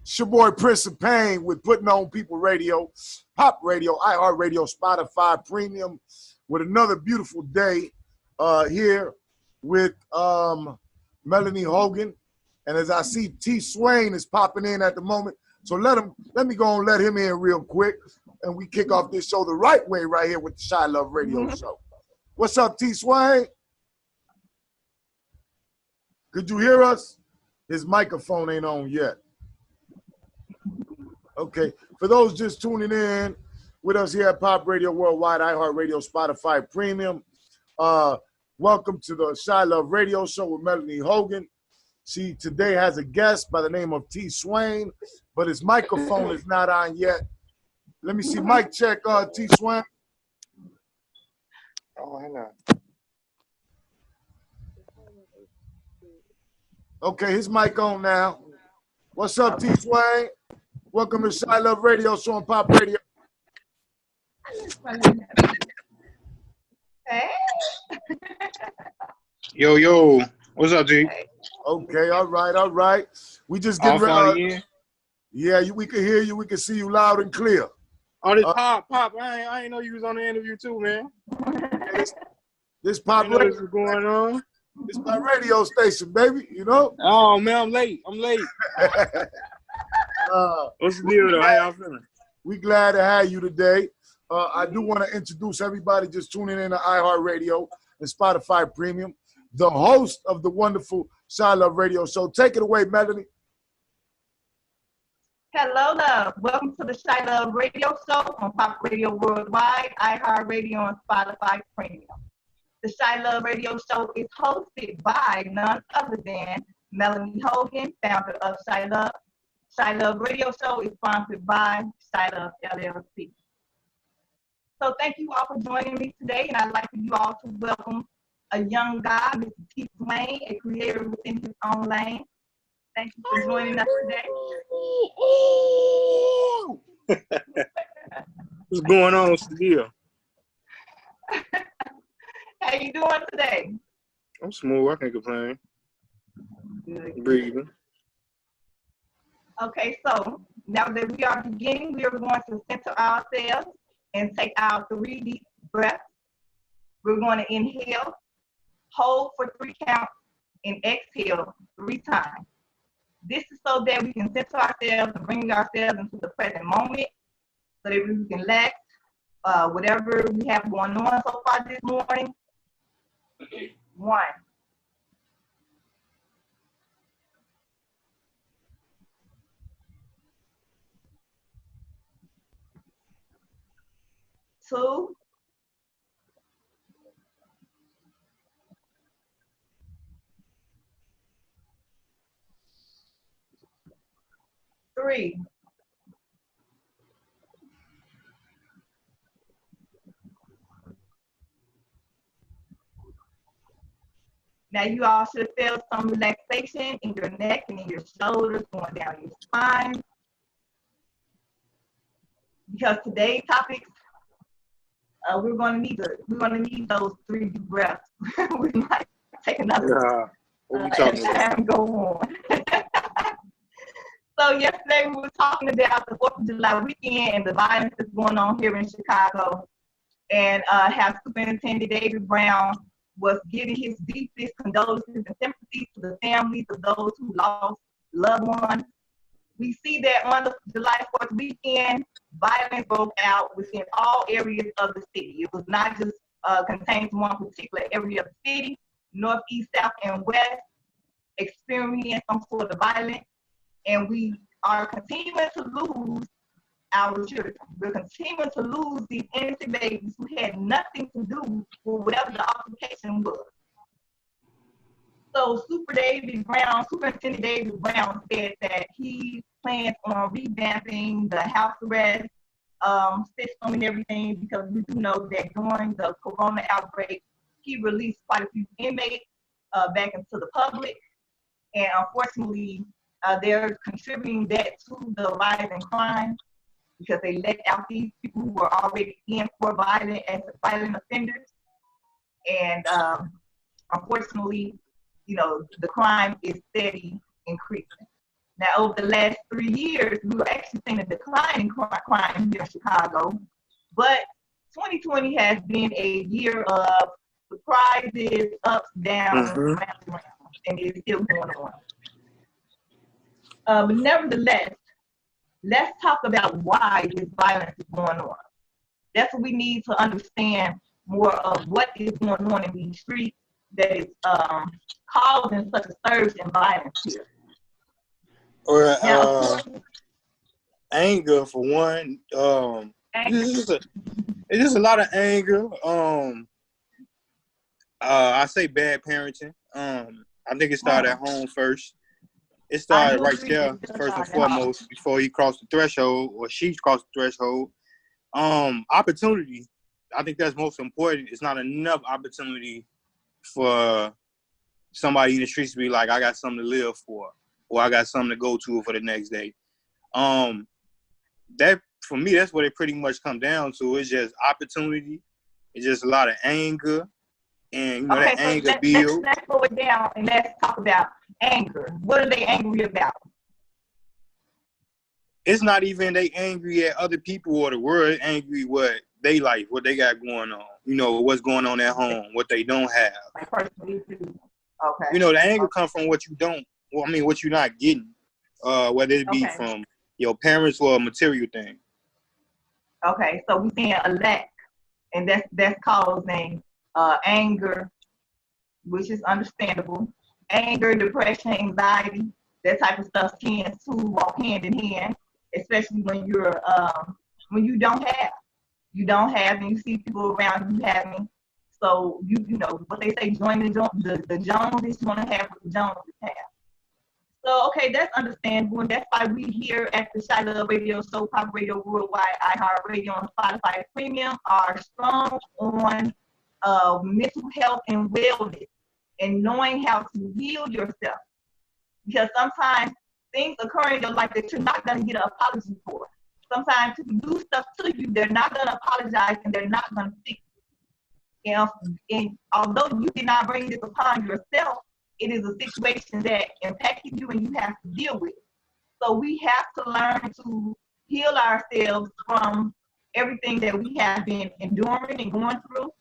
It's your boy Prince of Pain with Putting On People Radio, Pop Radio, iHeart Radio, Spotify Premium, with another beautiful day here with Melanie Hogan. And as I see T. Swain is popping in at the moment, so let me go and let him in real quick, and we kick off this show the right way right here with the Chilove Radio Show. What's up, T. Swain? Could you hear us? His microphone ain't on yet. Okay, for those just tuning in with us here at Pop Radio Worldwide, iHeart Radio, Spotify Premium, welcome to the Chilove Radio Show with Melanie Hogan. She today has a guest by the name of T. Swain, but his microphone is not on yet. Let me see, mic check, T. Swain. Oh, hang on. Okay, his mic on now. What's up, T. Swain? Welcome to Chilove Radio Show on Pop Radio. Hey. Yo. What's up, G? Okay, all right. We just getting ready. Yeah, we can hear you. We can see you loud and clear. Oh, this Pop. I ain't know you was on the interview too, man. This Pop Radio. Radio. What's going on? It's my radio station, baby, you know? Oh, man, I'm late. What's the deal, though? How y'all feeling? We glad to have you today. I do want to introduce everybody just tuning in to iHeart Radio and Spotify Premium, the host of the wonderful Chilove Radio Show. Take it away, Melanie. Hello, love. Welcome to the Chilove Radio Show on Pop Radio Worldwide, iHeart Radio, and Spotify Premium. The Chilove Radio Show is hosted by none other than Melanie Hogan, founder of Chilove. Chilove Radio Show is sponsored by Chilove LLC. So thank you all for joining me today, and I'd like for you all to welcome a young guy, Mr. T. Swain, a creator within his own lane. Thank you for joining us today. What's going on? What's the deal? How you doing today? I'm smooth. I can't complain. Good. Breathing. Okay, so now that we are beginning, we are going to center ourselves and take our 3 deep breaths. We're going to inhale, hold for 3 counts, and exhale 3 times. This is so that we can center ourselves and bring ourselves into the present moment so that we can relax whatever we have going on so far this morning. 1. 2. 3. Now you all should feel some relaxation in your neck and in your shoulders, going down your spine. Because today's topics, we're gonna need those 3 deep breaths. We might take another time go on. So yesterday we were talking about the 4th of July weekend and the violence that's going on here in Chicago, and how Superintendent David Brown was giving his deepest condolences and sympathy to the families of those who lost loved ones. We see that on the July 4th weekend, violence broke out within all areas of the city. It was not just contained to one particular area of the city. North, east, south, and west experienced some sort of violence, and we are continuing to lose our children. We're continuing to lose these innocent babies who had nothing to do with whatever the altercation was. So Superintendent David Brown said that he plans on revamping the house arrest system and everything, because we do know that during the corona outbreak, he released quite a few inmates back into the public. And unfortunately, they're contributing that to the rise in crime, because they let out these people who were already in for violent offenders. And unfortunately, the crime is steady increasing. Now, over the last 3 years, we were actually seeing a decline in crime here in Chicago. But 2020 has been a year of surprises, ups, downs, Mm-hmm. and it's still going on. But nevertheless, let's talk about why this violence is going on. That's what we need to understand more of what is going on in these streets that is causing such a surge in violence here. Or Now, anger for one. It's just a lot of anger. I say bad parenting. I think it started at home first. It started right there, first and foremost, before he crossed the threshold or she crossed the threshold. Opportunity. I think that's most important. It's not enough opportunity for somebody in the streets to be like, I got something to live for, or I got something to go to for the next day. That for me, that's what it pretty much comes down to. It's just opportunity. It's just a lot of anger, and that anger builds. Let's slow it down and let's talk about anger. What are they angry about? It's not even they angry at other people or the world. Angry what they like, what they got going on. What's going on at home, what they don't have. Like personally too. Okay. The anger comes from what you don't. Well, I mean, what you're not getting. Whether it be from your parents or a material thing. Okay, so we're seeing a lack, and that's causing anger, which is understandable. Anger, depression, anxiety, that type of stuff tends to walk hand in hand, especially when when you don't have, and you see people around you having. So you know what they say, join the Joneses, you want to have what the Joneses have. So, okay, that's understandable, and that's why we here at the Chilove Radio Show, Pop Radio Worldwide, iHeartRadio, and Spotify Premium are strong on mental health and wellness and knowing how to heal yourself. Because sometimes things occur in your life that you're not going to get an apology for. Sometimes people do stuff to you, they're not going to apologize, and they're not going to fix it. And although you did not bring this upon yourself, it is a situation that impacted you and you have to deal with. So we have to learn to heal ourselves from everything that we have been enduring and going through.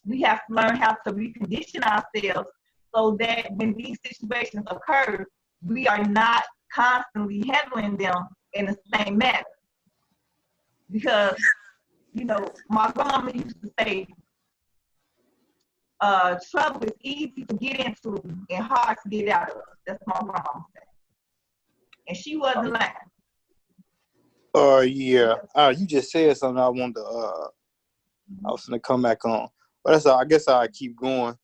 We have to learn how to recondition ourselves so that when these situations occur, we are not constantly handling them in the same manner. Because, my grandma used to say, trouble is easy to get into and hard to get out of. That's my grandma said. And she wasn't lying. Yeah. You just said something I wanted to, I was going to come back on. But that's all. I guess I'll keep going.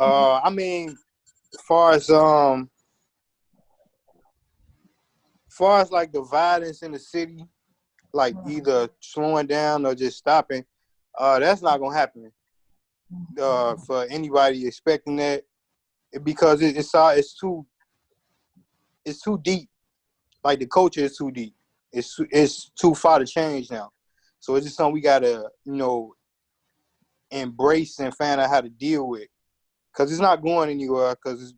I mean, as far as like the violence in the city, like either slowing down or just stopping, that's not going to happen. For anybody expecting that, because it's too deep. Like the culture is too deep. It's too far to change now. So it's just something we gotta embrace and find out how to deal with. Cause it's not going anywhere. Cause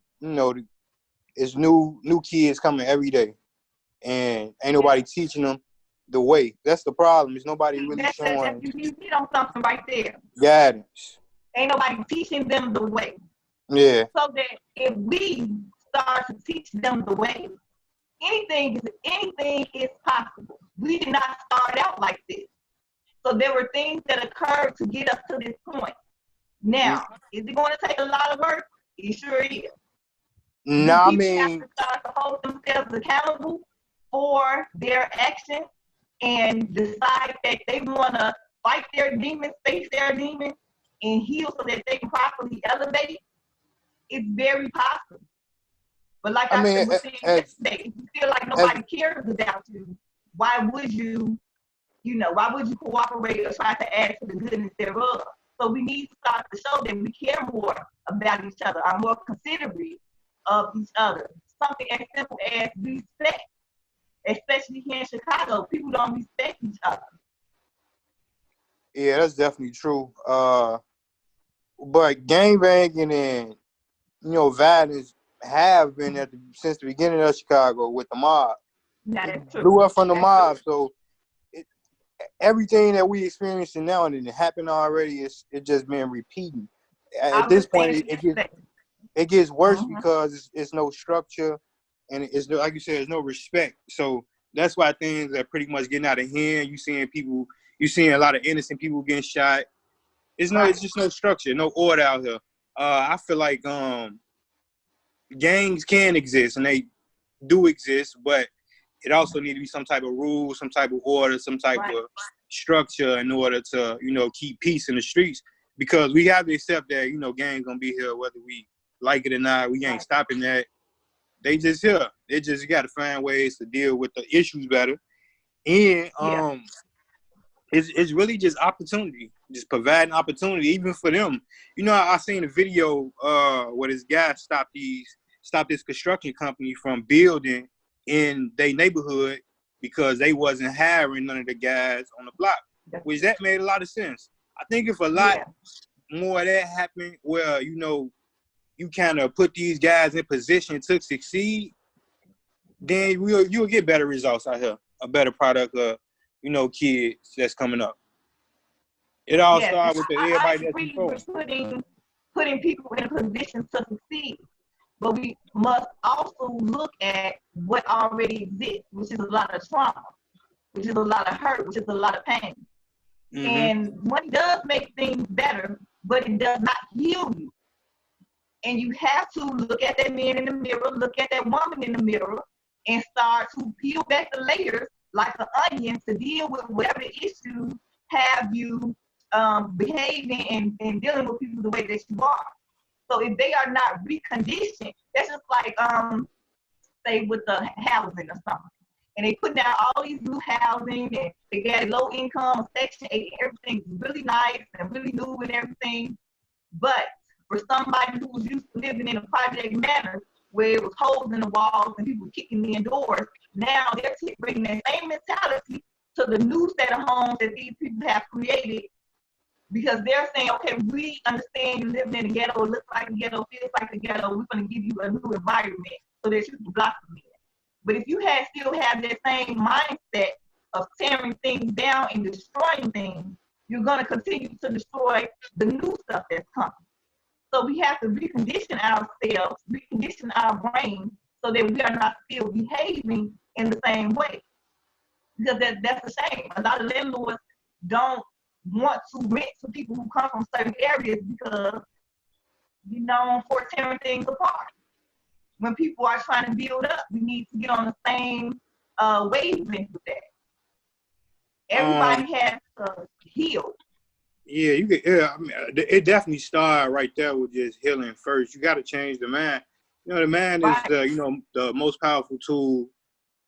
it's new kids coming every day, and ain't nobody teaching them the way. That's the problem. Is nobody really showing. You hit on something right there. Guidance. Ain't nobody teaching them the way. Yeah. So that if we start to teach them the way, anything is possible. We did not start out like this. So there were things that occurred to get us to this point. Now, is it going to take a lot of work? It sure is. No, I mean, have to start to hold themselves accountable for their action and decide that they want to fight their demons, face their demons, and heal so that they can properly elevate. It's very possible. But like I said yesterday, if you feel like nobody cares about you, why would you cooperate or try to add to the goodness thereof? So we need to start to show that we care more about each other, are more considerate of each other. Something as simple as respect, especially here in Chicago. People don't respect each other. Yeah, that's definitely true. But gangbanging and violence have been since the beginning of Chicago with the mob. That's true. Blew up from the That's mob, true. so everything that we experiencing now and it happened already. It's just been repeating. At this point, it gets worse because it's no structure and it's no, like you said, there's no respect. So that's why things are pretty much getting out of hand. You seeing a lot of innocent people getting shot. It's just no structure, no order out here. I feel like gangs can exist and they do exist, but it also need to be some type of rule, some type of order, some type of structure in order to, keep peace in the streets. Because we have to accept that, gangs gonna be here whether we like it or not. We ain't stopping that. They just here. They just got to find ways to deal with the issues better. And it's really just opportunity, just providing opportunity, even for them. I seen a video where this guy stopped this construction company from building in their neighborhood because they wasn't hiring none of the guys on the block, which that made a lot of sense. I think if a lot more of that happened where, you kind of put these guys in position to succeed, then you'll get better results out here, a better product of, kids that's coming up. It all starts with everybody that's controlling. Putting people in a position to succeed. But we must also look at what already exists, which is a lot of trauma, which is a lot of hurt, which is a lot of pain. Mm-hmm. And money does make things better, but it does not heal you. And you have to look at that man in the mirror, look at that woman in the mirror, and start to peel back the layers like an onion to deal with whatever issues have you behaving and dealing with people the way that you are. So if they are not reconditioned, that's just like, say with the housing or something. And they put down all these new housing and they got low income, Section 8, everything's really nice and really new and everything. But for somebody who was used to living in a project manner where it was holes in the walls and people kicking in doors, now they're bringing that same mentality to the new set of homes that these people have created. Because they're saying, okay, we understand you living in a ghetto, it looks like a ghetto, feels like a ghetto, we're going to give you a new environment so that you can blossom in. But if you still have that same mindset of tearing things down and destroying things, you're going to continue to destroy the new stuff that's coming. So we have to recondition ourselves, recondition our brain so that we are not still behaving in the same way. Because that's a shame. A lot of landlords don't want to rent to people who come from certain areas because, for tearing things apart. When people are trying to build up, we need to get on the same wavelength with that. Everybody has to heal. Yeah, you get. Yeah, I mean, it definitely started right there with just healing first. You got to change the mind. The mind is the most powerful tool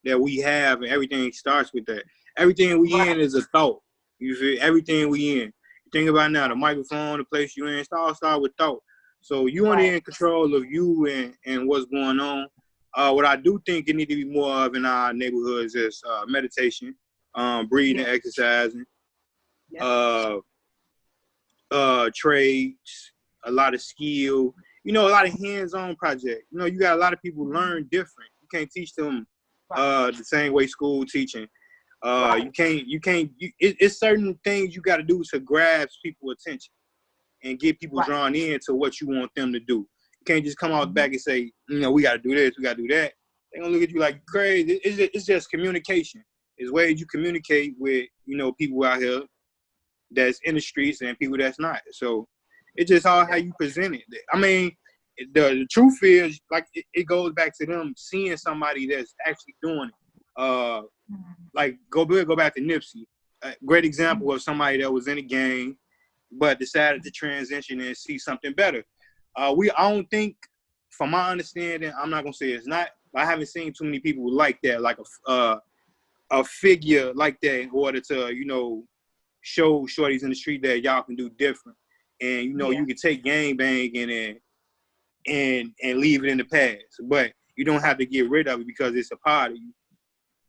that we have, and everything starts with that. Everything we in is a thought. You feel everything we in. You think about now the microphone, the place you in. Start with thought. So you only in control of you and what's going on. What I do think it need to be more of in our neighborhoods is meditation, breathing, exercising, trades, a lot of skill. A lot of hands-on project. You got a lot of people learn different. You can't teach them the same way school teaching. It's certain things you got to do to grasp people's attention and get people drawn in to what you want them to do. You can't just come out back and say, we got to do this, we got to do that. They're going to look at you like crazy. It's just communication. It's ways you communicate with, people out here that's in the streets and people that's not. So it's just all how you present it. I mean, the truth is, like, it goes back to them seeing somebody that's actually doing it. Like go back to Nipsey. A great example of somebody that was in a gang but decided to transition and see something better. I don't think, from my understanding, I'm not gonna say it's not, but I haven't seen too many people like that, like a figure like that in order to, show shorties in the street that y'all can do different. And you can take gang banging and leave it in the past. But you don't have to get rid of it because it's a part of you.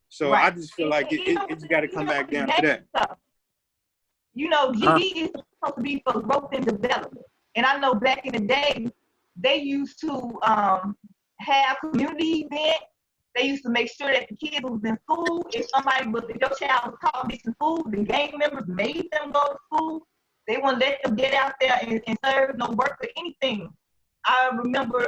So I just feel like it's got to come back down to that. Stuff. GD is supposed to be for growth and development. And I know back in the day, they used to have community events. They used to make sure that the kids was in school. If your child was caught missing school, the gang members made them go to school. They wouldn't let them get out there and serve no work or anything. I remember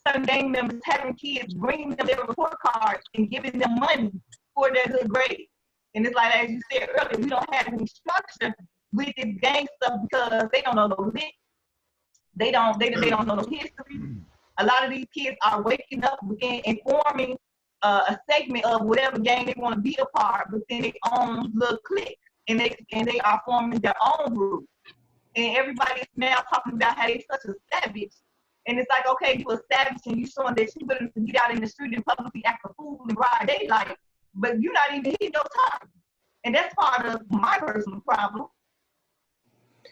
certain gang members having kids bringing them their report cards and giving them money for their good grades. And it's like, as you said earlier, we don't have any structure with this gang stuff because they don't know no lit. They don't know no history. A lot of these kids are waking up and forming a segment of whatever gang they want to be a part, but then they own little clique, and they are forming their own group. And everybody's now talking about how they're such a savage. And it's like, okay, you a savage and you showing that you willing to get out in the street and publicly act a fool in broad daylight, but you're not even hitting your time. And that's part of my personal problem.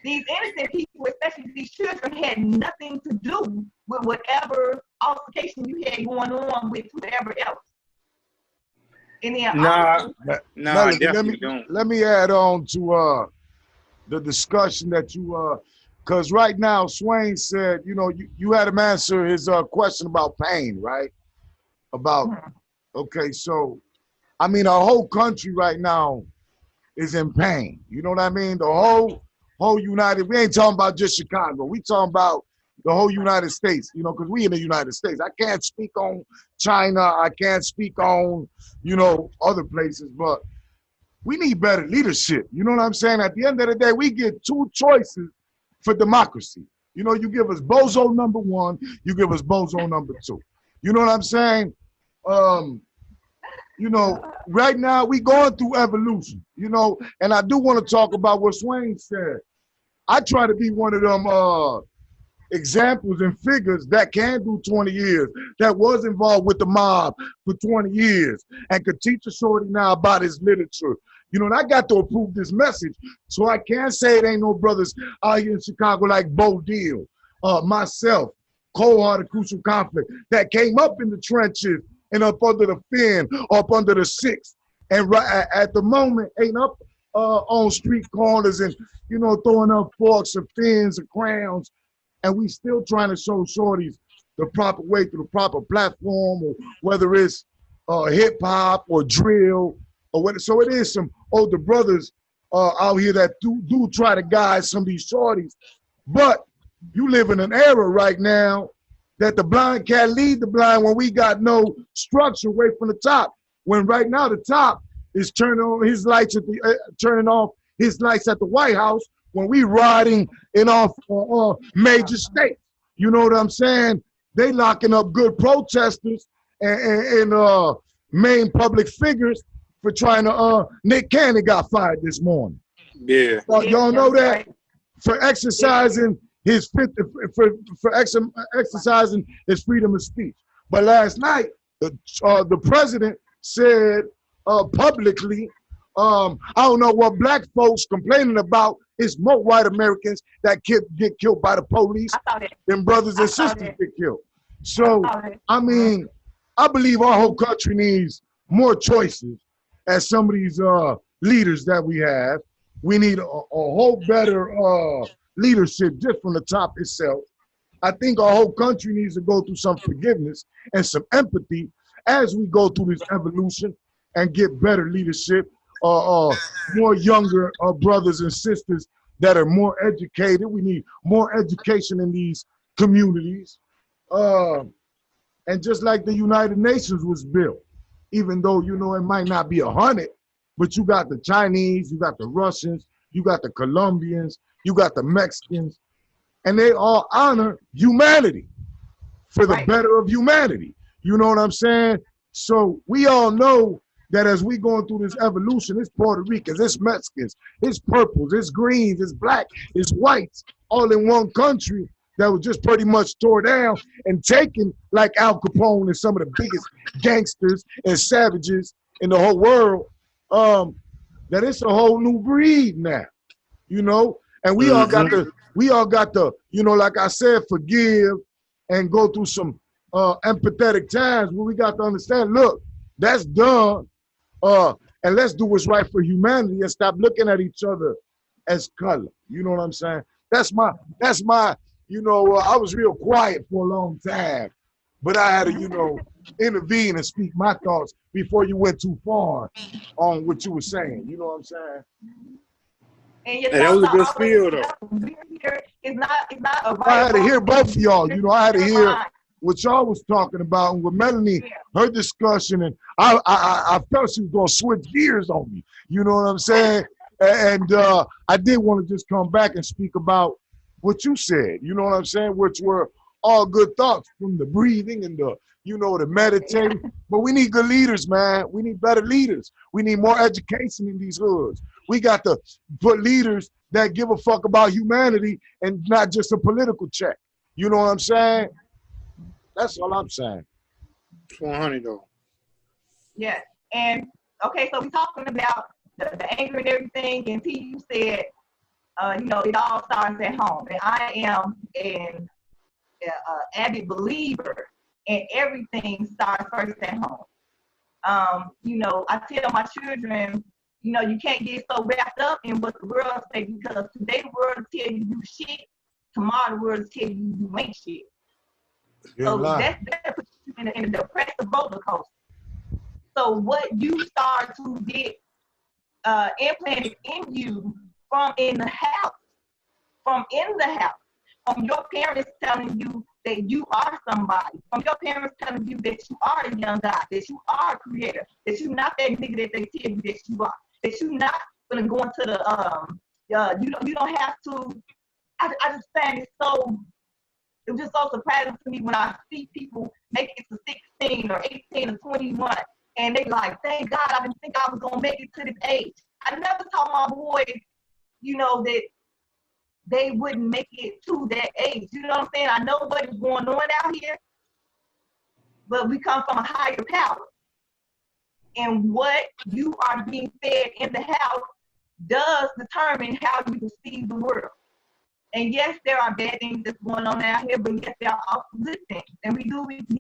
These innocent people, especially these children, had nothing to do with whatever altercation you had going on with whoever else. And then I definitely don't. Let me add on to the discussion that you because right now Swain said, you had him answer his question about pain, right? Okay, so I mean our whole country right now is in pain. You know what I mean? The whole United, we ain't talking about just Chicago. We talking about the whole United States, because we in the United States. I can't speak on China. I can't speak on, other places, but we need better leadership. You know what I'm saying? At the end of the day, we get two choices for democracy. You give us bozo number one, you give us bozo number two. You know what I'm saying? Right now we going through evolution, and I do want to talk about what Swain said. I try to be one of them examples and figures that can do 20 years, that was involved with the mob for 20 years and could teach a shorty now about his literature. And I got to approve this message, so I can't say it ain't no brothers out here in Chicago like Bo Deal, myself, cold-hearted crucial conflict, that came up in the trenches and up under the fin, up under the six, and right at the moment ain't up on street corners and throwing up forks and fins and crowns, and we still trying to show shorties the proper way through the proper platform, or whether it's hip hop or drill or what. So it is some older brothers out here that do try to guide some of these shorties, but you live in an era right now that the blind can't lead the blind when we got no structure away from the top. When right now the top is turning on his lights turning off his lights at the White House when we riding in off major states. You know what I'm saying? They locking up good protesters and main public figures for trying to. Nick Cannon got fired this morning. Yeah. Y'all know that for exercising his exercising his freedom of speech. But last night, the president said publicly, I don't know what black folks complaining about. It's more white Americans that get killed by the police than brothers and sisters get killed. So, I mean, I believe our whole country needs more choices as some of these leaders that we have. We need a whole better leadership just from the top itself. I think our whole country needs to go through some forgiveness and some empathy as we go through this evolution and get better leadership, more younger brothers and sisters that are more educated. We need more education in these communities. And just like the United Nations was built, even though, it might not be 100, but you got the Chinese, you got the Russians, you got the Colombians, you got the Mexicans, and they all honor humanity for the better of humanity. You know what I'm saying? So we all know that as we going through this evolution, it's Puerto Ricans, it's Mexicans, it's purples, it's greens, it's black, it's whites, all in one country that was just pretty much tore down and taken like Al Capone and some of the biggest gangsters and savages in the whole world, that it's a whole new breed now, and we all got to, like I said, forgive and go through some empathetic times where we got to understand, look, that's done. And let's do what's right for humanity and stop looking at each other as color. You know what I'm saying? That's my, I was real quiet for a long time but I had to, intervene and speak my thoughts before you went too far on what you were saying. You know what I'm saying? And your Hey, that thoughts was a are good always spiel, though. we're here. It's not a right. I had to hear both of y'all. I had to hear Fine. what y'all was talking about, and with Melanie, Yeah. her discussion, and I felt she was gonna switch gears on me. You know what I'm saying? And I did want to just come back and speak about what you said. You know what I'm saying? Which were all good thoughts, from the breathing and the meditating. But we need good leaders, man. We need better leaders. We need more education in these hoods. We got to put leaders that give a fuck about humanity and not just a political check. You know what I'm saying? That's all I'm saying. 100 though. Yeah. And okay, so we talking about the anger and everything, and T, you said, it all starts at home. And I am an avid believer, and everything starts first at home. I tell my children, you can't get so wrapped up in what the world say, because today the world will tell you do shit, tomorrow the world will tell you you ain't shit. So that puts you in a depressive roller coaster. So what you start to get implanted in you from in the house, from your parents telling you that you are somebody, from your parents telling you that you are a young guy, that you are a creator, that you're not that nigga that they tell you that you are, that you're not gonna go into the you don't have to. I just find it was just so surprising to me when I see people make it to 16 or 18 or 21, and they like, thank God I didn't think I was gonna make it to this age. I never told my boys, that they wouldn't make it to that age. You know what I'm saying? I know what is going on out here, but we come from a higher power. And what you are being fed in the house does determine how you perceive the world. And yes, there are bad things that's going on out here, but yes, there are also good things. And we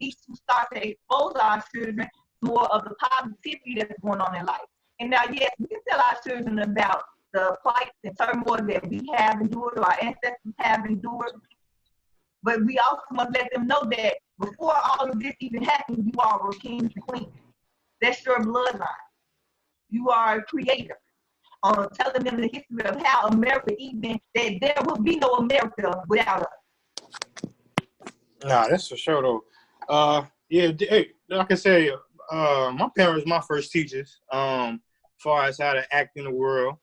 need to start to expose our children to more of the positivity that's going on in life. And now, yes, we can tell our children about the fights and turmoil that we have endured, or our ancestors have endured. But we also must let them know that before all of this even happened, you are a king and queen. That's your bloodline. You are a creator. Telling them the history of how America, even that there will be no America without us. Nah, that's for sure though. Hey, like I say, my parents, my first teachers, far as how to act in the world.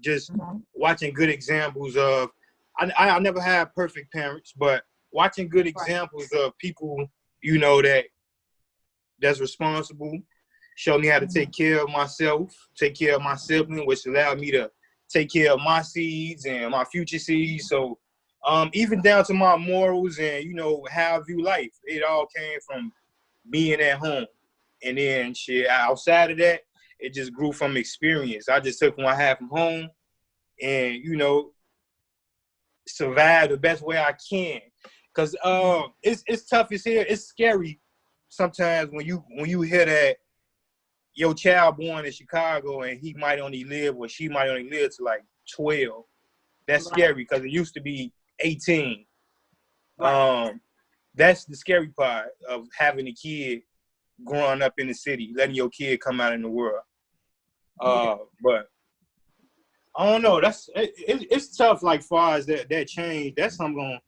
Just watching good examples of. I never had perfect parents, but watching good examples of people, that's responsible. Showed me how to take care of myself, take care of my sibling, which allowed me to take care of my seeds and my future seeds. So even down to my morals and, how I view life, it all came from being at home. And then shit, outside of that, it just grew from experience. I just took what I had from home and, survive the best way I can. Because it's tough as here. It's scary sometimes when you hear that your child born in Chicago and he might only live or she might only live to like 12. That's scary because it used to be 18. That's the scary part of having a kid growing up in the city, letting your kid come out in the world. But I don't know. It's tough. Like far as that change, that's something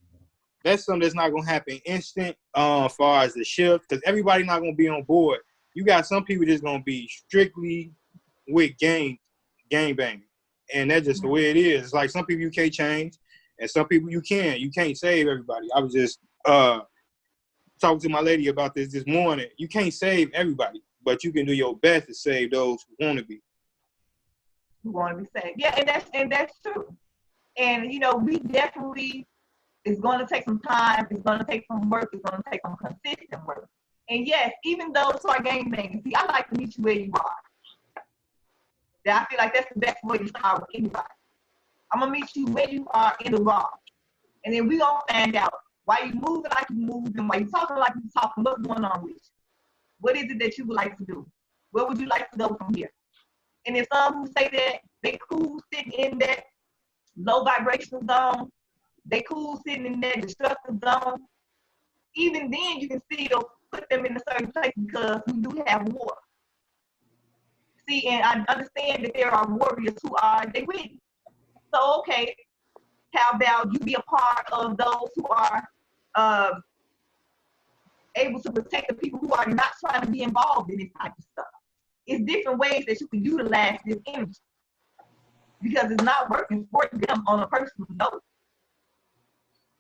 that's not gonna happen instant. Far as the shift, because everybody not gonna be on board. You got some people just gonna be strictly with gang banging, and that's just the way it is. It's like some people you can't change, and some people you can. You can't save everybody. I was just talking to my lady about this morning. You can't save everybody, but you can do your best to save those who want to be. Who want to be saved? Yeah, and that's true. And we definitely. It's going to take some time. It's going to take some work. It's going to take some consistent work. And yes, even those who are gang banging, see, I like to meet you where you are. I feel like that's the best way to start with anybody. I'm going to meet you where you are in the raw. And then we're going to find out why you moving like you moving, why you talking like you talking, what's going on with you. What is it that you would like to do? Where would you like to go from here? And if some who say that they cool sitting in that low vibrational zone, they cool sitting in that destructive zone, even then you can still put them in a certain place because we do have war. See, and I understand that there are warriors who are they with. So okay, how about you be a part of those who are able to protect the people who are not trying to be involved in this type of stuff. It's different ways that you can utilize this energy because it's not working for them on a personal note.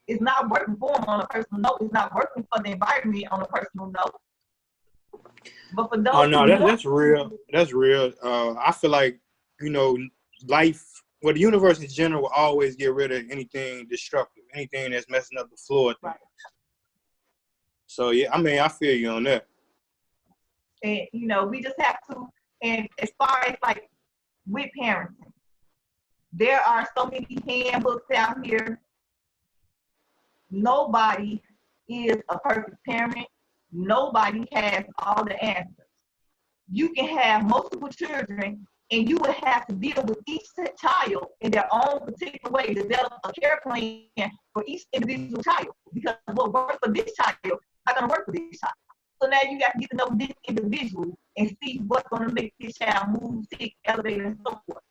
It's not working for them on a personal note. It's not working for the environment on a personal note. But for those that's real. That's real. I feel like, life, the universe in general will always get rid of anything destructive, anything that's messing up the floor. Right. So, yeah, I feel you on that. And, we just have to, and as far as like with parenting, there are so many handbooks out here. Nobody is a perfect parent. Nobody has all the answers. You can have multiple children and you will have to deal with each child in their own particular way, develop a care plan for each individual child because what works for this child is not going to work for this child. So now you got to get to know this individual and see what's going to make this child move, tick, elevate, and so forth.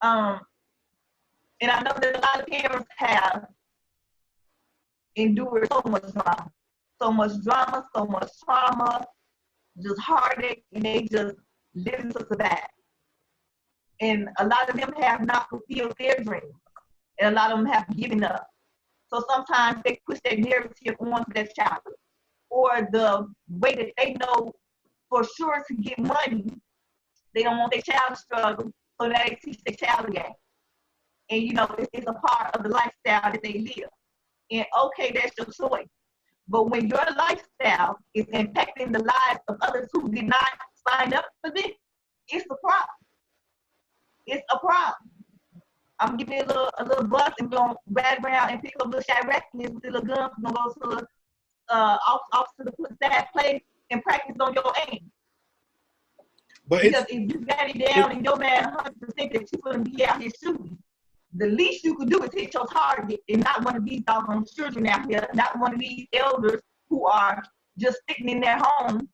And I know that a lot of parents have endured so much drama, so much trauma, just heartache, and they just living to survive. And a lot of them have not fulfilled their dreams, and a lot of them have given up. So sometimes they push their narrative onto their child, or the way that they know for sure to get money, they don't want their child to struggle, so now they teach their child again. And it's a part of the lifestyle that they live. And okay, that's your choice. But when your lifestyle is impacting the lives of others who did not sign up for this, it's a problem. It's a problem. I'm gonna give you a little bus and go ride around and pick up little shot raccoons with the little guns and go to the off to the that place and practice on your aim. But because if you got it down and your man 100% that you're gonna be out here shooting, the least you could do is hit your target and not one of these doggone children out here, not one of these elders who are just sitting in their home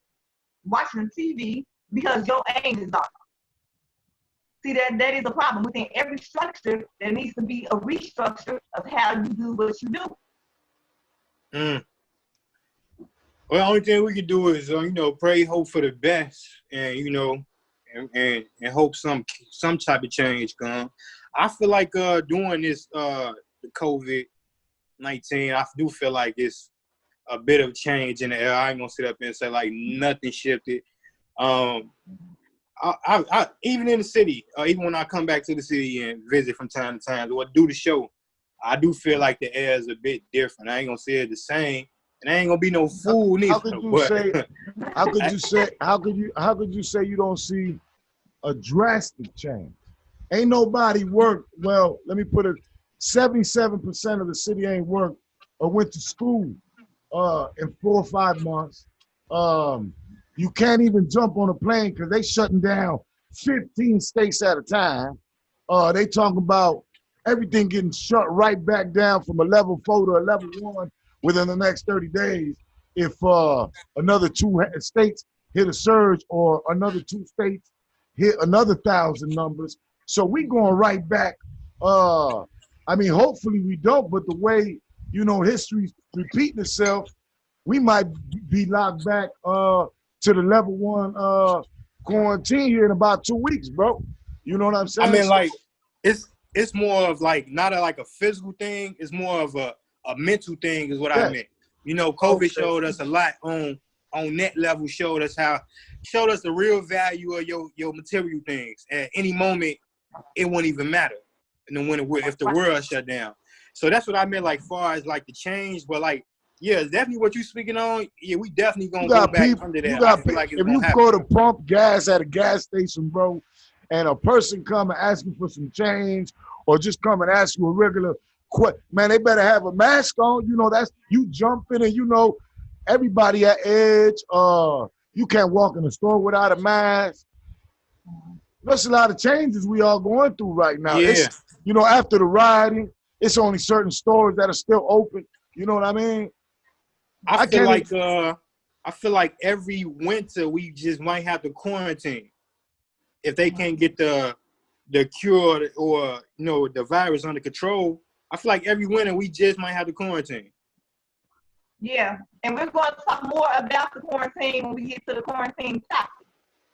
watching TV because your aim is off. See, that is a problem. Within every structure, there needs to be a restructure of how you do what you do. Well, the only thing we can do is, pray, hope for the best, and and hope some type of change come. I feel like doing this the COVID-19, I do feel like it's a bit of change in the air. I ain't gonna sit up and say like nothing shifted. I even in the city, even when I come back to the city and visit from time to time or do the show, I do feel like the air is a bit different. I ain't gonna say it the same, and I ain't gonna be no fool neither. How could you say you don't see a drastic change? Ain't nobody worked. Well, let me put it, 77% of the city ain't worked or went to school in 4 or 5 months. You can't even jump on a plane because they shutting down 15 states at a time. They talking about everything getting shut right back down from a level 4 to a level 1 within the next 30 days. If another 2 states hit a surge or another 2 states hit another 1,000 numbers. So we going right back. Hopefully we don't, but the way, history's repeating itself, we might be locked back to the level 1 quarantine here in about 2 weeks, bro. You know what I'm saying? It's more of like not like a physical thing. It's more of a mental thing is what I meant. COVID showed us a lot on that level, showed us the real value of your material things. At any moment, it won't even matter. And then if the world shut down. So that's what I meant, like far as like the change, but like, yeah, definitely what you speaking on. Yeah, we definitely gonna go back under that. If you go to pump gas at a gas station, bro, and a person come and ask you for some change, or just come and ask you a regular man, they better have a mask on. That's you jumping, and everybody at edge. You can't walk in the store without a mask. There's a lot of changes we all going through right now. Yeah. After the rioting, it's only certain stores that are still open. You know what I mean? I feel like every winter we just might have to quarantine if they can't get the cure or the virus under control. I feel like every winter we just might have to quarantine. Yeah, and we're going to talk more about the quarantine when we get to the quarantine topic.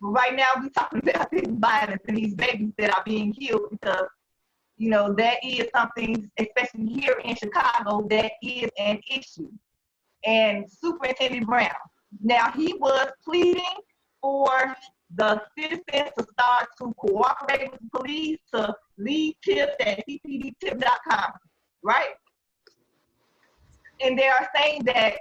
But right now we're talking about this violence and these babies that are being killed because that is something, especially here in Chicago, that is an issue. And Superintendent Brown, now he was pleading for the citizens to start to cooperate with the police, to leave tips at cpdtip.com, right? And they are saying that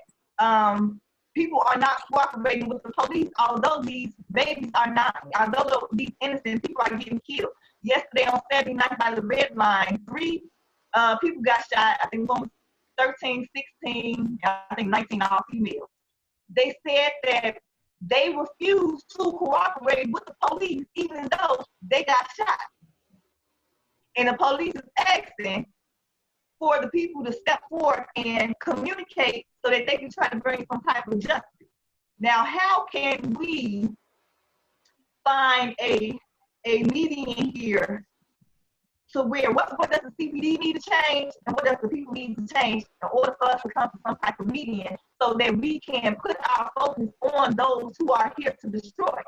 people are not cooperating with the police, although these babies are not, although these innocent people are getting killed. Yesterday on 79th by the Red Line, 3 people got shot. I think one was 13, 16, I think 19 all females. They said that they refused to cooperate with the police even though they got shot. And the police is asking for the people to step forward and communicate so that they can try to bring some type of justice. Now, how can we find a median here to where what does the CPD need to change and what does the people need to change in order for us to come to some type of median so that we can put our focus on those who are here to destroy?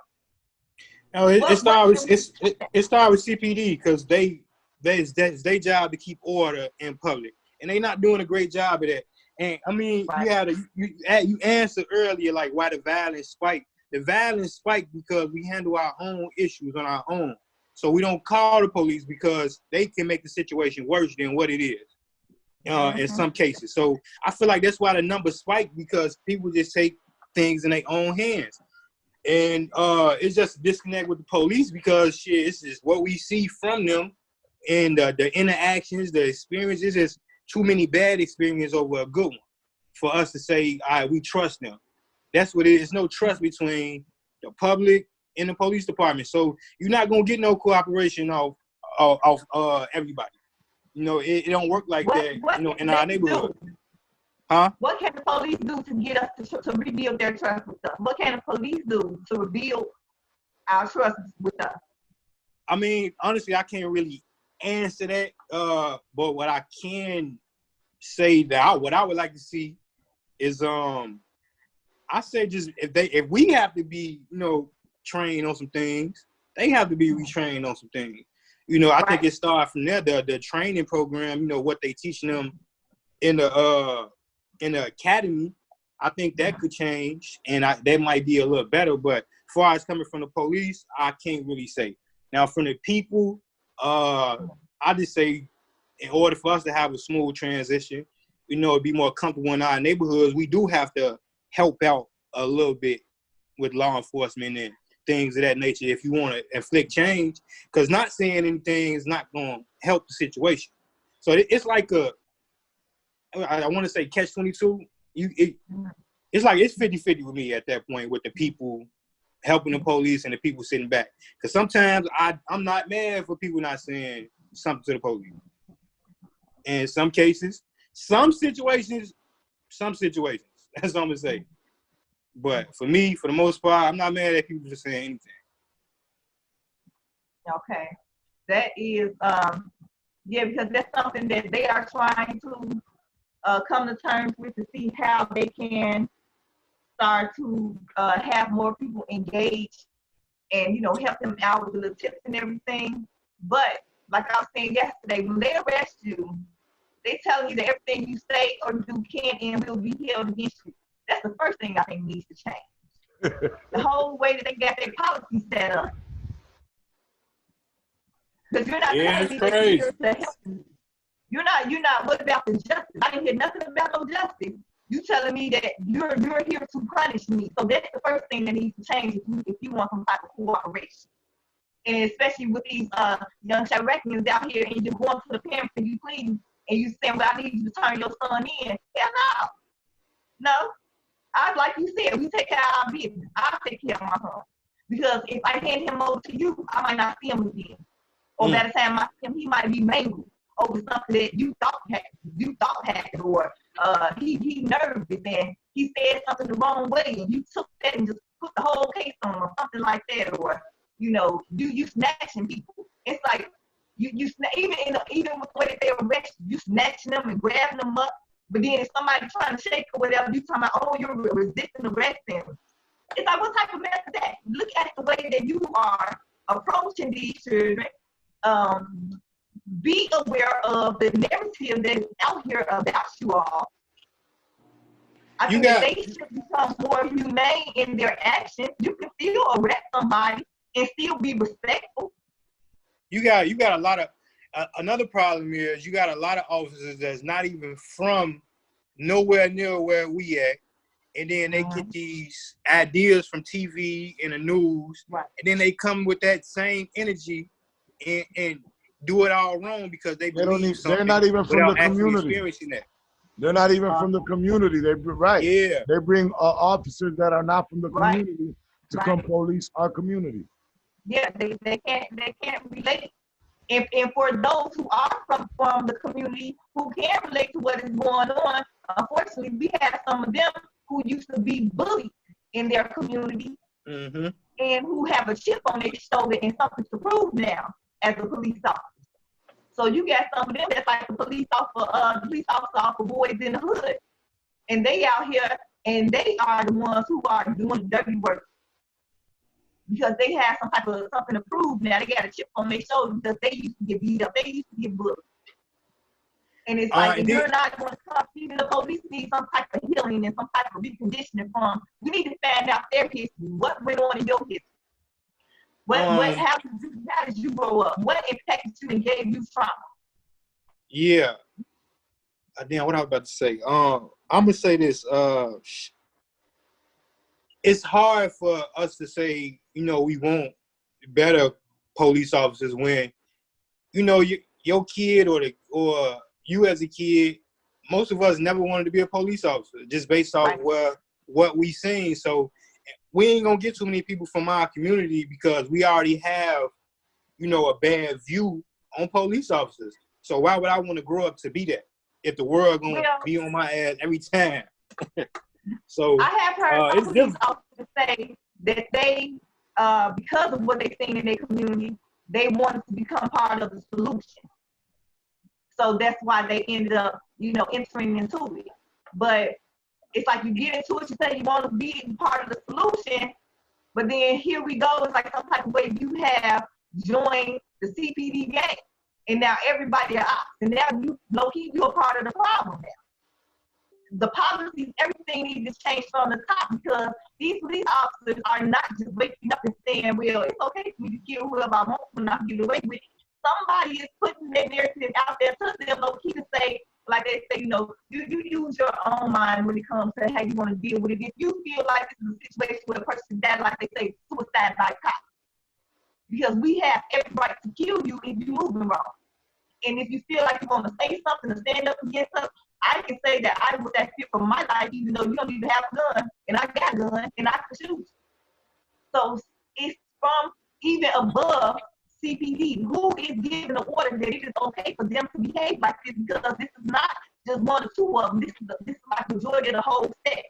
No, it started with CPD because it's their job to keep order in public, and they're not doing a great job of that. And I mean, right. You answered earlier like why the violence spiked. The violence spiked because we handle our own issues on our own. So we don't call the police because they can make the situation worse than what it is in some cases. So I feel like that's why the numbers spike, because people just take things in their own hands. And it's just a disconnect with the police because it's just what we see from them and the interactions, the experiences. There's too many bad experiences over a good one for us to say, all right, we trust them. That's what it is. There's no trust between the public and the police department. So you're not going to get no cooperation off everybody. It don't work like that, in our neighborhood. Huh? What can the police do to get us to rebuild their trust with us? What can the police do to rebuild our trust with us? I mean, honestly, I can't really answer that. But what I can say what I would like to see is I say just if we have to be, trained on some things, they have to be retrained on some things. I think it started from there, the training program, what they teaching them in the academy. I think that could change, and that might be a little better. But as far as coming from the police, I can't really say. Now, from the people, I just say in order for us to have a smooth transition, be more comfortable in our neighborhoods, we do have to help out a little bit with law enforcement and things of that nature if you want to inflict change, because not saying anything is not going to help the situation. So it's like I want to say catch-22. It's like it's 50-50 with me at that point with the people helping the police and the people sitting back. Because sometimes I'm not mad for people not saying something to the police. In some cases, some situations, that's what I'm going to say. But for me, for the most part, I'm not mad at people just saying anything. Okay. That is, because that's something that they are trying to come to terms with to see how they can start to have more people engaged and, help them out with the little tips and everything. But like I was saying yesterday, when they arrest you, they tell you that everything you say or do can and will be held against you. That's the first thing I think needs to change. The whole way that they got their policy set up. Because you're not telling me that you're here to help me. You're not what about the justice? I didn't hear nothing about no justice. You telling me that you're here to punish me. So that's the first thing that needs to change if you want some type of cooperation. And especially with these young Chiracians out here and you're going to the parents and you pleading and you saying, well, I need you to turn your son in. Hell no. No. Like you said, we take care of our business. I'll take care of my son. Because if I hand him over to you, I might not see him again. Or by the time I see him, he might be mangled over something that you thought happened, or he nervous and he said something the wrong way, and you took that and just put the whole case on him, something like that, or you snatching people. It's like even with the way that they arrest you, snatching them and grabbing them up. But then if somebody trying to shake or whatever, you talking about, oh, you're resisting arresting. It's like, what type of mess is that? Look at the way that you are approaching these children. Be aware of the narrative that is out here about you all. I think that they should become more humane in their actions. You can still arrest somebody and still be respectful. You got a lot of another problem is you got a lot of officers that's not even from nowhere near where we at, and then they get these ideas from TV and the news, right, and then they come with that same energy and do it all wrong because they believe something. They're not even from the community. Experiencing that. They're not even from the community. They bring officers that are not from the community to come police our community. Yeah, they can't relate. And for those who are from the community who can relate to what is going on, unfortunately, we have some of them who used to be bullied in their community and who have a chip on their shoulder and something to prove now as a police officer. So you got some of them that's like the police officer for boys in the hood, and they out here and they are the ones who are doing dirty work because they have some type of something to prove now. They got a chip on their shoulder because they used to get beat up, they used to get bullied. And it's like, if you're not going to come, even the police need some type of healing and some type of reconditioning from. We need to find out their history. What went on in your history? How did you grow up? What impacted you and gave you trauma? Yeah. Damn, what I was about to say. I'm gonna say this. It's hard for us to say, we want better police officers when, your kid or you as a kid, most of us never wanted to be a police officer just based off what we seen. So we ain't gonna get too many people from our community because we already have, a bad view on police officers. So why would I want to grow up to be that if the world gonna be on my ass every time? So I have heard police officers say that they, because of what they've seen in their community, they wanted to become part of the solution. So that's why they ended up, entering into it. But it's like you get into it, you say you want to be part of the solution, but then here we go. It's like some type of way you have joined the CPD gang, and now everybody are ops, and now you low-key, you're a part of the problem now. The policies, everything needs to change from the top because these police officers are not just waking up and saying, well, it's okay for me to kill whoever I want to not get away with it. Somebody is putting their narrative out there to them low-key to say, like they say, you use your own mind when it comes to how you want to deal with it. If you feel like this is a situation where a person died, like they say, suicide by cop, because we have every right to kill you if you're moving wrong. And if you feel like you want to say something to stand up against us, I can say that I was that fit for my life, even though you don't even have a gun, and I got a gun, and I can shoot. So it's from even above CPD, who is giving the order that it is okay for them to behave like this, because this is not just one or two of them. This is like the majority of the whole set.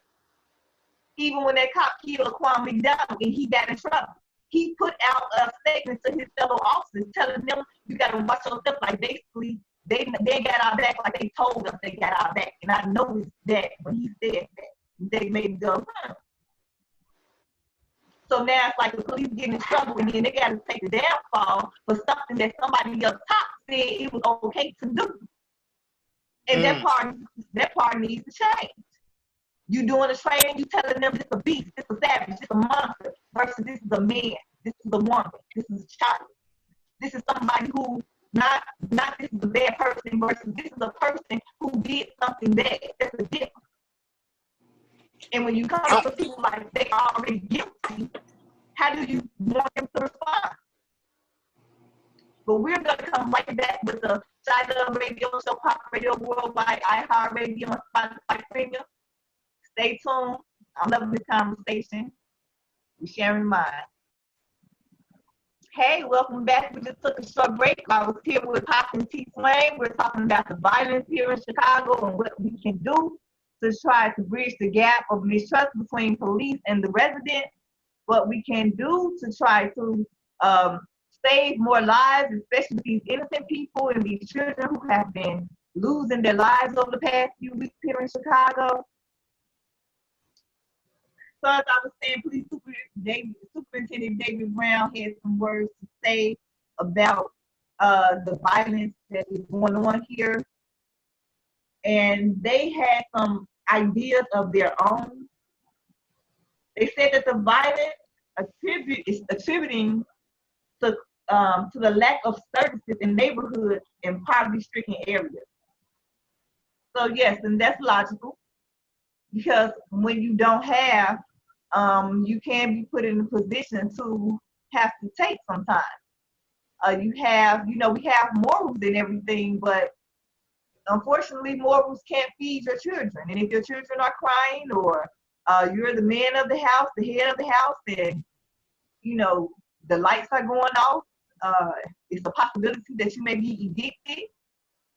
Even when that cop killed Quan McDonald and he got in trouble, he put out a statement to his fellow officers telling them, you got to watch yourself. Like basically, they got our back like they told us they got our back. And I noticed that when he said that, they made me go, So now it's like the police getting in trouble, and then they got to take the downfall for something that somebody up top said it was okay to do. And that part needs to change. You doing the training, you telling them this is a beast, this is a savage, this is a monster, versus this is a man, this is a woman, this is a child. This is somebody who not this is a bad person versus this is a person who did something bad. That's a difference. And when you come to people like they are already guilty, how do you want them to respond? But we're going to come right back with the Chilove Radio Show, Pop Radio Worldwide, iHeart Radio, and Spotify Premium. Stay tuned. I'm loving this conversation. We're sharing mine. Hey, welcome back. We just took a short break. I was here with Pop and T. Swain. We're talking about the violence here in Chicago and what we can do to try to bridge the gap of mistrust between police and the residents, what we can do to try to save more lives, especially these innocent people and these children who have been losing their lives over the past few weeks here in Chicago. So as I was saying, Superintendent David Brown had some words to say about the violence that is going on here. And they had some ideas of their own. They said that the violence is attributing to the lack of services in neighborhoods and poverty-stricken areas. So yes, and that's logical, because when you don't have, you can be put in a position to have to take sometimes. We have morals and everything, but unfortunately, morals can't feed your children. And if your children are crying, or you're the man of the house, the head of the house, and the lights are going off, it's a possibility that you may be evicted.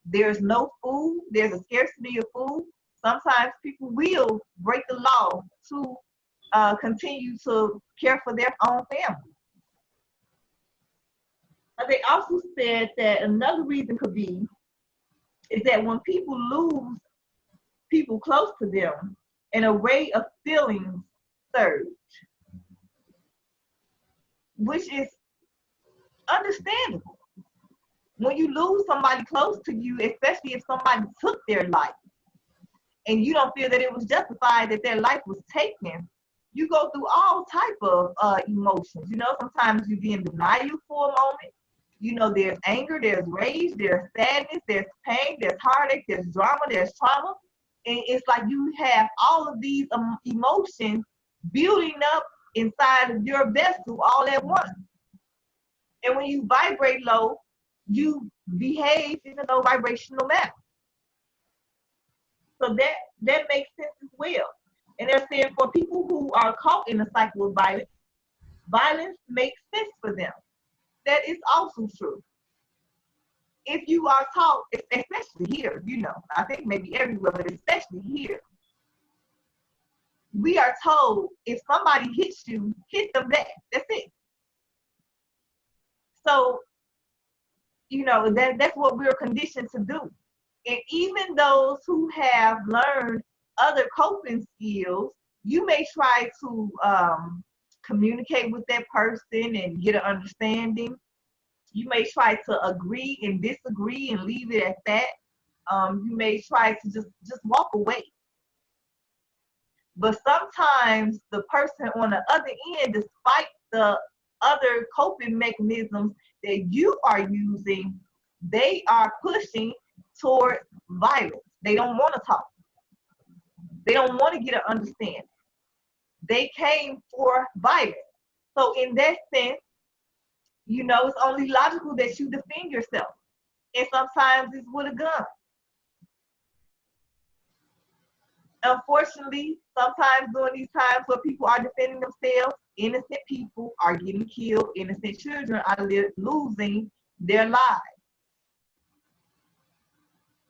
There's no food. There's a scarcity of food. Sometimes people will break the law to continue to care for their own family. But they also said that another reason could be is that when people lose people close to them, an array of feelings surge, which is understandable. When you lose somebody close to you, especially if somebody took their life, and you don't feel that it was justified that their life was taken, you go through all type of emotions. Sometimes you be in denial for a moment. There's anger, there's rage, there's sadness, there's pain, there's heartache, there's drama, there's trauma. And it's like you have all of these emotions building up inside of your vessel all at once. And when you vibrate low, you behave in a low vibrational manner. So that makes sense as well. And they're saying for people who are caught in a cycle of violence, violence makes sense for them. That is also true. If you are taught, especially here, I think maybe everywhere, but especially here, we are told if somebody hits you, hit them back. That's it. So, that's what we're conditioned to do. And even those who have learned other coping skills, you may try to communicate with that person and get an understanding. You may try to agree and disagree and leave it at that. You may try to just walk away. But sometimes the person on the other end, despite the other coping mechanisms that you are using, they are pushing toward violence. They don't want to talk. They don't want to get an understanding. They came for violence. So in that sense, it's only logical that you defend yourself. And sometimes it's with a gun. Unfortunately, sometimes during these times where people are defending themselves, innocent people are getting killed, innocent children are losing their lives.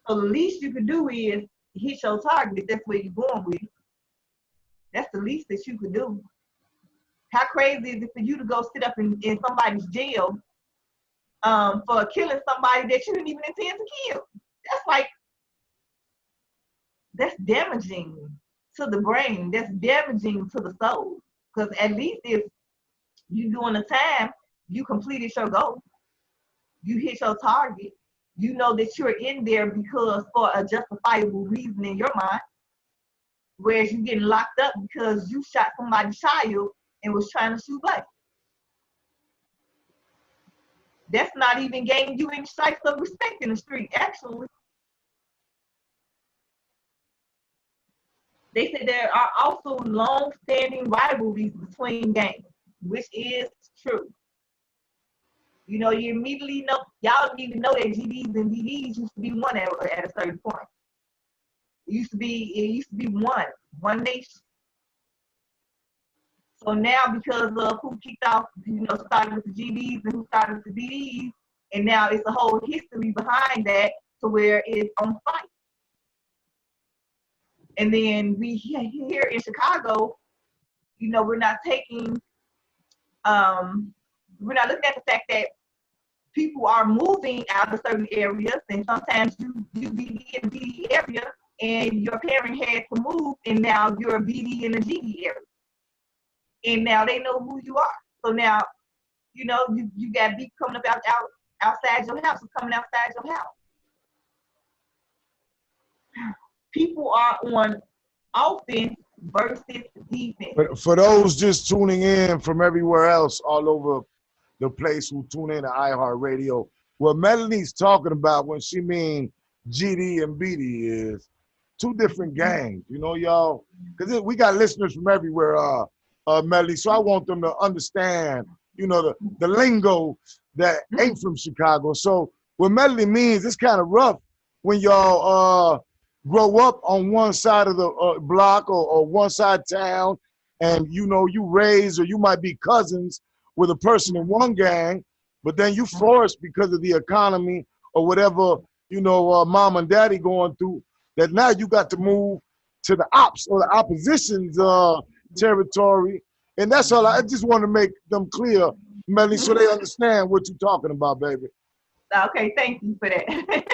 So the least you can do is hit your target if that's where you're going with it. That's the least that you could do. How crazy is it for you to go sit up in somebody's jail for killing somebody that you didn't even intend to kill? That's damaging to the brain. That's damaging to the soul. Because at least if you doing the time, you completed your goal. You hit your target. You know that you're in there because for a justifiable reason in your mind. Whereas you're getting locked up because you shot somebody's child and was trying to shoot back. That's not even gaining you any stripes of respect in the street, actually. They said there are also long-standing rivalries between gangs, which is true. You immediately know, y'all don't even know that GDs and DDs used to be one at a certain point. It used to be one nation. So now because of who kicked off, started with the GDs and who started with the DDs, and now it's a whole history behind that to where it's on fight. And then we here in Chicago, you know, we're not taking, we're not looking at the fact that people are moving out of certain areas, and sometimes you be in a BD area, and your parent had to move, and now you're a BD in a GD area, and now they know who you are. So now, you know, you got B coming up outside your house, coming outside your house. People are on offense versus defense. But for those just tuning in from everywhere else, all over the place who tune in to iHeartRadio, what Melanie's talking about when she mean GD and BD is two different gangs, you know, y'all. Because we got listeners from everywhere, Melanie. So I want them to understand, you know, the lingo that ain't from Chicago. So what Melanie means, it's kind of rough when y'all grow up on one side of the block or one side town, and you know you raise, or you might be cousins with a person in one gang, but then you forced because of the economy or whatever, you know, mom and daddy going through, that now you got to move to the ops or the opposition's territory. And that's all. I just want to make them clear, Melanie, so they understand what you're talking about, baby. Okay, thank you for that.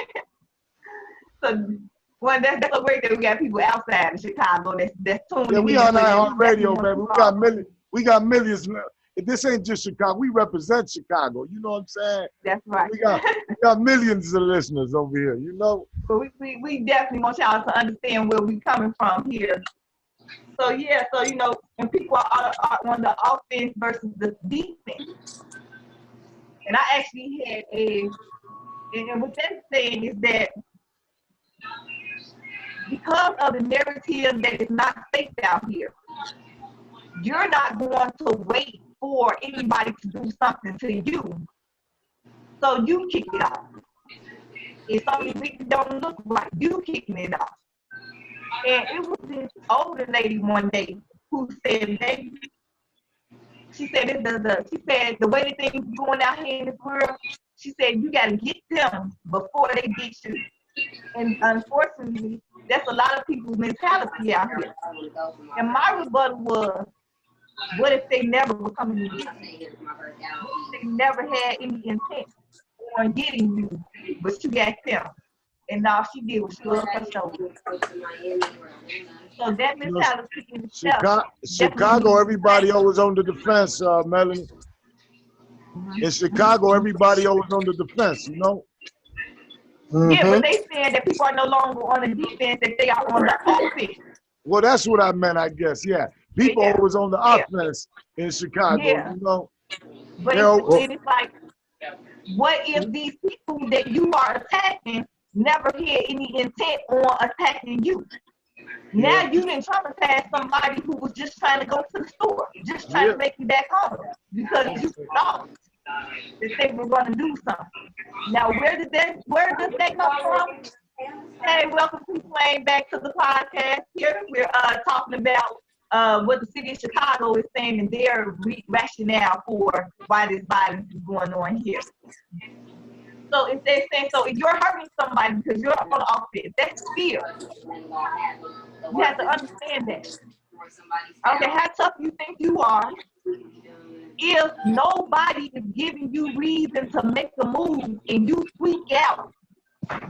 So, well, that's so great that we got people outside of Chicago that's tuning in. Yeah, we on iHeartRadio, baby. We got millions. This ain't just Chicago. We represent Chicago. You know what I'm saying? That's right. We got millions of listeners over here, you know? But we definitely want y'all to understand where we coming from here. So, yeah, so, you know, when people are on the offense versus the defense. And I actually had and what that's saying is that because of the narrative that is not safe out here, you're not going to wait for anybody to do something to you. So you kick it off. If something don't look right, you kicking it off. And it was this older lady one day who said, baby, she said the way that things going out here in this world, she said you gotta get them before they get you. And unfortunately, that's a lot of people's mentality out here. And my rebuttal was, what if they never were coming to get you? What if they never had any intent on getting you, but you got them? And all she did was shrug her shoulders. So that mentality in itself. Chicago, everybody always on the defense, Melanie. In Chicago, everybody always on the defense, you know? Yeah, but they saying that people are no longer on the defense, that they are on the offense. Well, that's what I meant, I guess, yeah. People always on the offense in Chicago, you know? But it's like, what if these people that you are attacking never had any intent on attacking you? Now you didn't traumatize somebody who was just trying to go to the store, just trying to make you back home because you thought that they were going to do something. Now, where does that come from? Hey, welcome to playing back to the podcast. Here we're talking about what the city of Chicago is saying and their rationale for why this violence is going on here. So if they're saying, so if you're hurting somebody because you're on offense, that's fear. You have to understand that. Okay, how tough you think you are if nobody is giving you reason to make a move and you freak out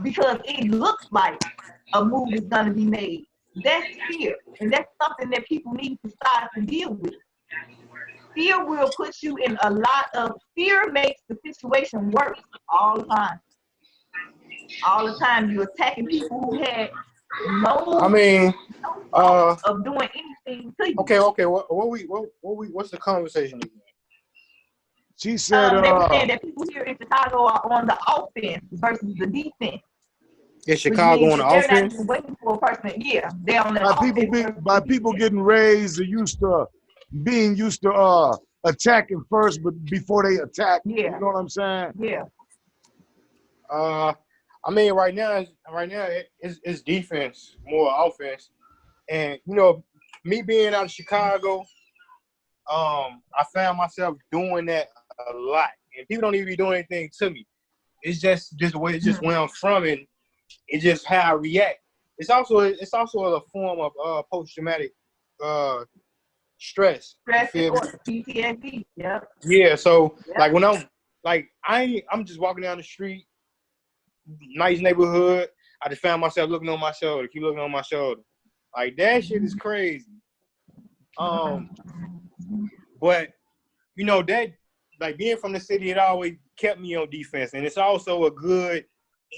because it looks like a move is going to be made. That's fear. And that's something that people need to start to deal with. Fear will put you in a lot of, fear makes the situation worse all the time. All the time you're attacking people who had no of doing anything to you. Okay. What's the conversation again? She said they were saying that people here in Chicago are on the offense versus the defense. In Chicago on the offense? They're not even waiting for a person. Yeah, they're on the offense. By people getting raised, being used to attacking first, but before they attack. Yeah. You know what I'm saying? Yeah. I mean, right now it's defense, more offense. And, you know, me being out of Chicago, I found myself doing that a lot. And people don't even be doing anything to me. It's just the way it's just where I'm from, and it's just how I react. it's also a form of post-traumatic stress. Stress or PTSD. Yep. Yeah. So Yep. like when I'm just walking down the street, nice neighborhood. I just found myself looking on my shoulder, keep looking on my shoulder. Like that shit is crazy. But you know that, like being from the city, it always kept me on defense, and it's also a good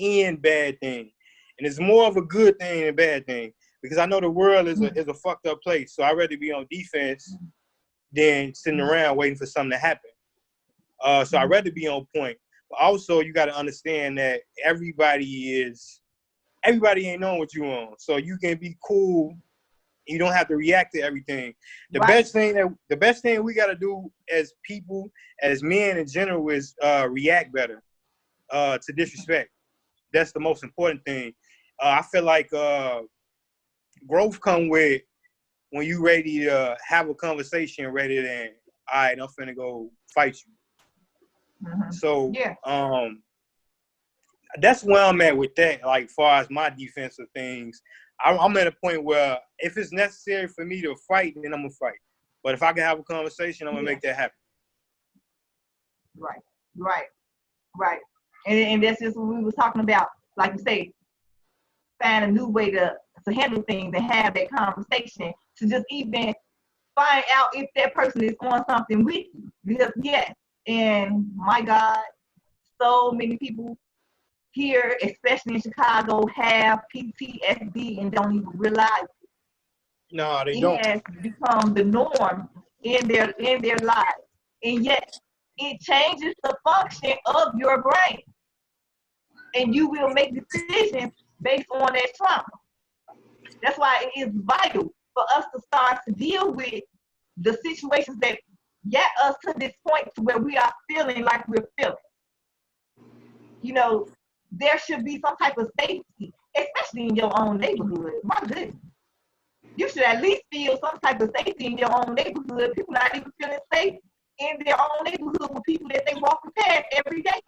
and bad thing. And it's more of a good thing than a bad thing because I know the world is a fucked up place. So I'd rather be on defense than sitting around waiting for something to happen. So I'd rather be on point. But also, you got to understand that everybody ain't knowing what you on. So you can be cool. You don't have to react to everything. The best thing we got to do as people, as men in general, is react better to disrespect. That's the most important thing. I feel like growth come with when you ready to have a conversation rather than, all right, I'm finna go fight you. So that's where I'm at with that. Like, far as my defensive things, I'm at a point where if it's necessary for me to fight, then I'm gonna fight. But if I can have a conversation, I'm gonna make that happen. Right. And that's just what we was talking about. Like you say, find a new way to handle things and have that conversation to just even find out if that person is on something with you. Because and my God, so many people here, especially in Chicago, have PTSD and don't even realize it. No, they don't. It has become the norm in their lives, and yet it changes the function of your brain, and you will make decisions based on that trauma. That's why it is vital for us to start to deal with the situations that get us to this point to where we are feeling like we're feeling. You know, there should be some type of safety, especially in your own neighborhood. My goodness. You should at least feel some type of safety in your own neighborhood. People not even feeling safe in their own neighborhood with people that they walk past every day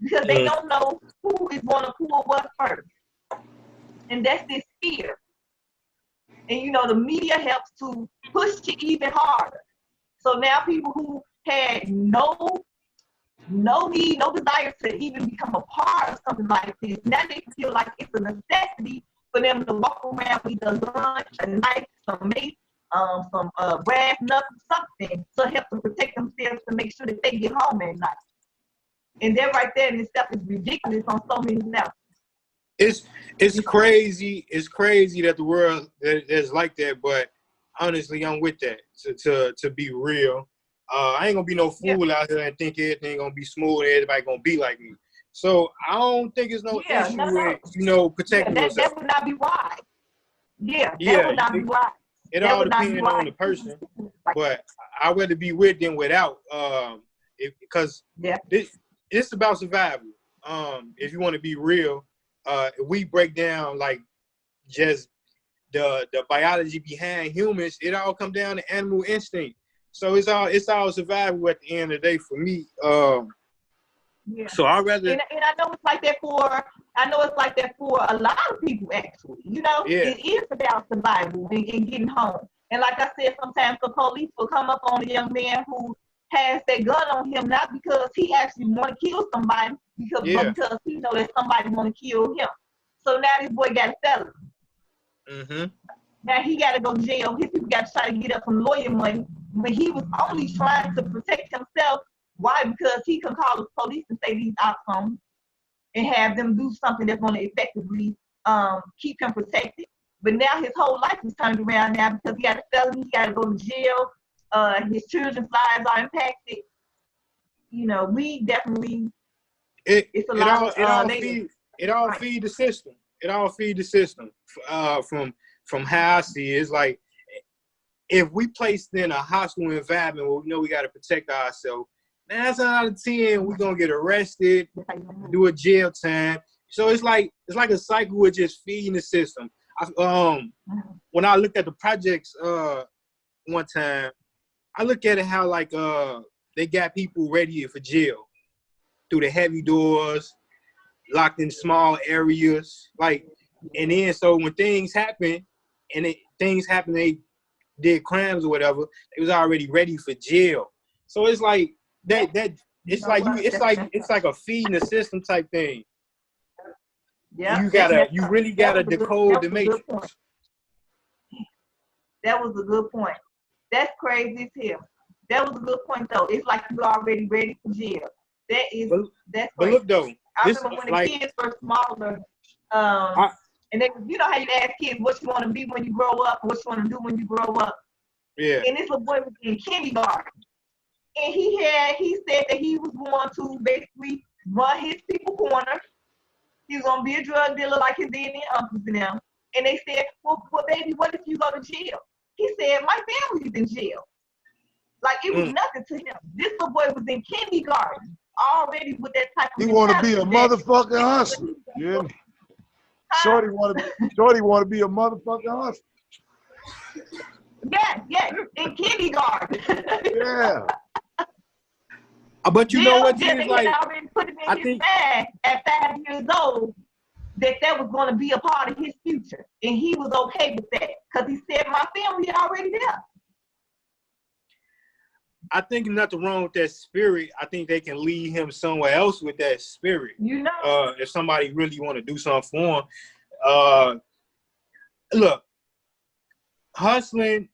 because they don't know who is going to pull what first. And that's this fear. And, you know, the media helps to push it even harder. So now people who had no need, no desire to even become a part of something like this, now they feel like it's a necessity for them to walk around with a gun, a knife, some mace, some brass nuts, something to help them protect themselves to make sure that they get home at night. And that right there in itself is ridiculous on so many levels. It's crazy. It's crazy that the world is like that. But honestly, I'm with that. To be real, I ain't gonna be no fool out here and think everything gonna be smooth. Everybody gonna be like me. So I don't think it's no issue with protecting yourself. That would not be wise. That would not be wise. It all depends on the person. But I'd rather be with than without. Because it's about survival. If you want to be real. If we break down like just the biology behind humans, it all come down to animal instinct. So it's all survival at the end of the day for me. So I'd rather and I know it's like that for a lot of people actually. You know, it is about survival and getting home. And like I said, sometimes the police will come up on a young man who has that gun on him, not because he actually want to kill somebody, but because he know that somebody want to kill him. So now this boy got a felony. Now he got to go to jail. His people got to try to get up some lawyer money when he was only trying to protect himself. Why? Because he can call the police and say these outcomes and have them do something that's going to effectively keep him protected. But now his whole life is turned around now because he got a felony. He got to go to jail. His children's lives are impacted. You know, we definitely. It's a lot. It all feed the system. It all feed the system. From how I see it, it's like if we placed in a hostile environment where we know we got to protect ourselves, 9 out of 10 we're gonna get arrested, do a jail time. So it's like a cycle with just feeding the system. When I looked at the projects one time, I look at it how like they got people ready for jail through the heavy doors, locked in small areas. Like And then so when things happen, they did crimes or whatever, they was already ready for jail. So it's like that it's like a feeding the system type thing. Yeah, you really gotta decode the matrix. That was a good point. That's crazy as hell. That was a good point though. It's like you already ready for jail. That's crazy. But look though, I remember when the kids were smaller, and they, you know how you ask kids what you want to be when you grow up, what you want to do when you grow up. Yeah. And this little boy was in kindergarten, and he said that he was going to basically run his people corner. He was gonna be a drug dealer like his daddy and uncles and them. And they said, well, baby, what if you go to jail? He said, my family's in jail. Like, it was nothing to him. This little boy was in kindergarten already with that type of He want to be a motherfucking hustler. Yeah. Shorty want to be a motherfucking hustler. Yeah, in kindergarten. Yeah. But you know what, James, like, already put it in his mind at 5 years old that was going to be a part of his future. And he was okay with that because he said, my family already there. I think nothing wrong with that spirit. I think they can lead him somewhere else with that spirit. You know, if somebody really want to do something for him. Look, hustling,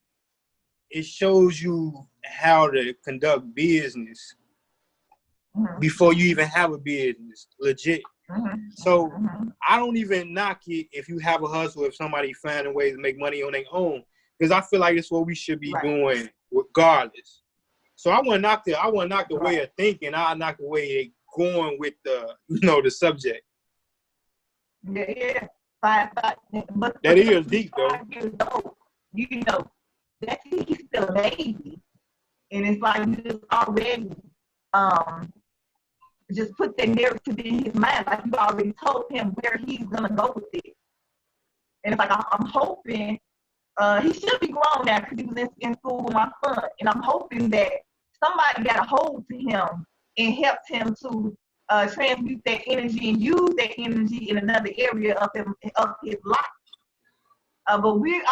it shows you how to conduct business before you even have a business, legit. So I don't even knock it if you have a hustle, if somebody finding ways to make money on their own, because I feel like it's what we should be doing regardless. So I wouldn't knock the way of thinking. I knock the way they going with the subject. Yeah. But that is deep though. 5 years old, you know, that he's still a baby, and it's like you just already just put that narrative in his mind, like you already told him where he's gonna go with it. And it's like I'm hoping he should be grown now because he was in school with my son, and I'm hoping that somebody got a hold to him and helped him to transmute that energy and use that energy in another area of his life. But this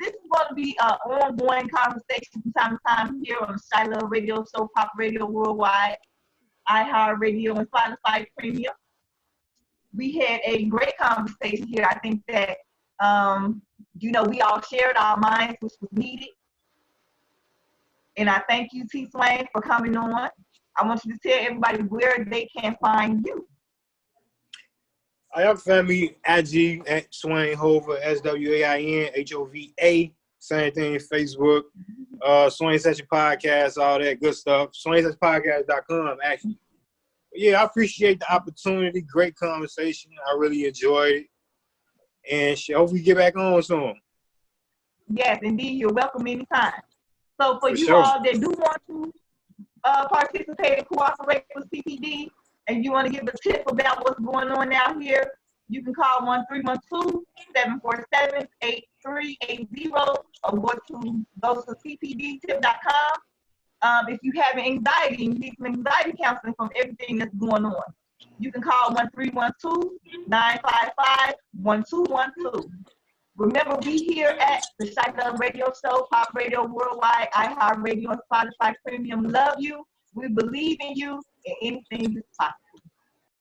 is going to be an ongoing conversation from time to time here on the Chilove Radio Show, Pop Radio Worldwide, iHeartRadio, and Spotify Premium. We had a great conversation here. I think that, we all shared our minds, which was needed. And I thank you, T. Swain, for coming on. I want you to tell everybody where they can find you. I have family IG at Swain Hova, SWAINHOVA. Same thing, Facebook, Swain Session Podcast, all that good stuff. SwainSessionPodcast.com, actually. But yeah, I appreciate the opportunity. Great conversation. I really enjoyed it. And hope we get back on soon. Yes, indeed. You're welcome anytime. So for you sure. all that do want to participate and cooperate with CPD, and you want to give a tip about what's going on out here, you can call 1-312-747-8380 or go to cpdtip.com. If you have anxiety and you need some anxiety counseling from everything that's going on, you can call 1-312-955-1212. Remember, we here at the Chilove Radio Show, Pop Radio Worldwide, iHeartRadio, and Spotify Premium love you. We believe in you, and anything is possible.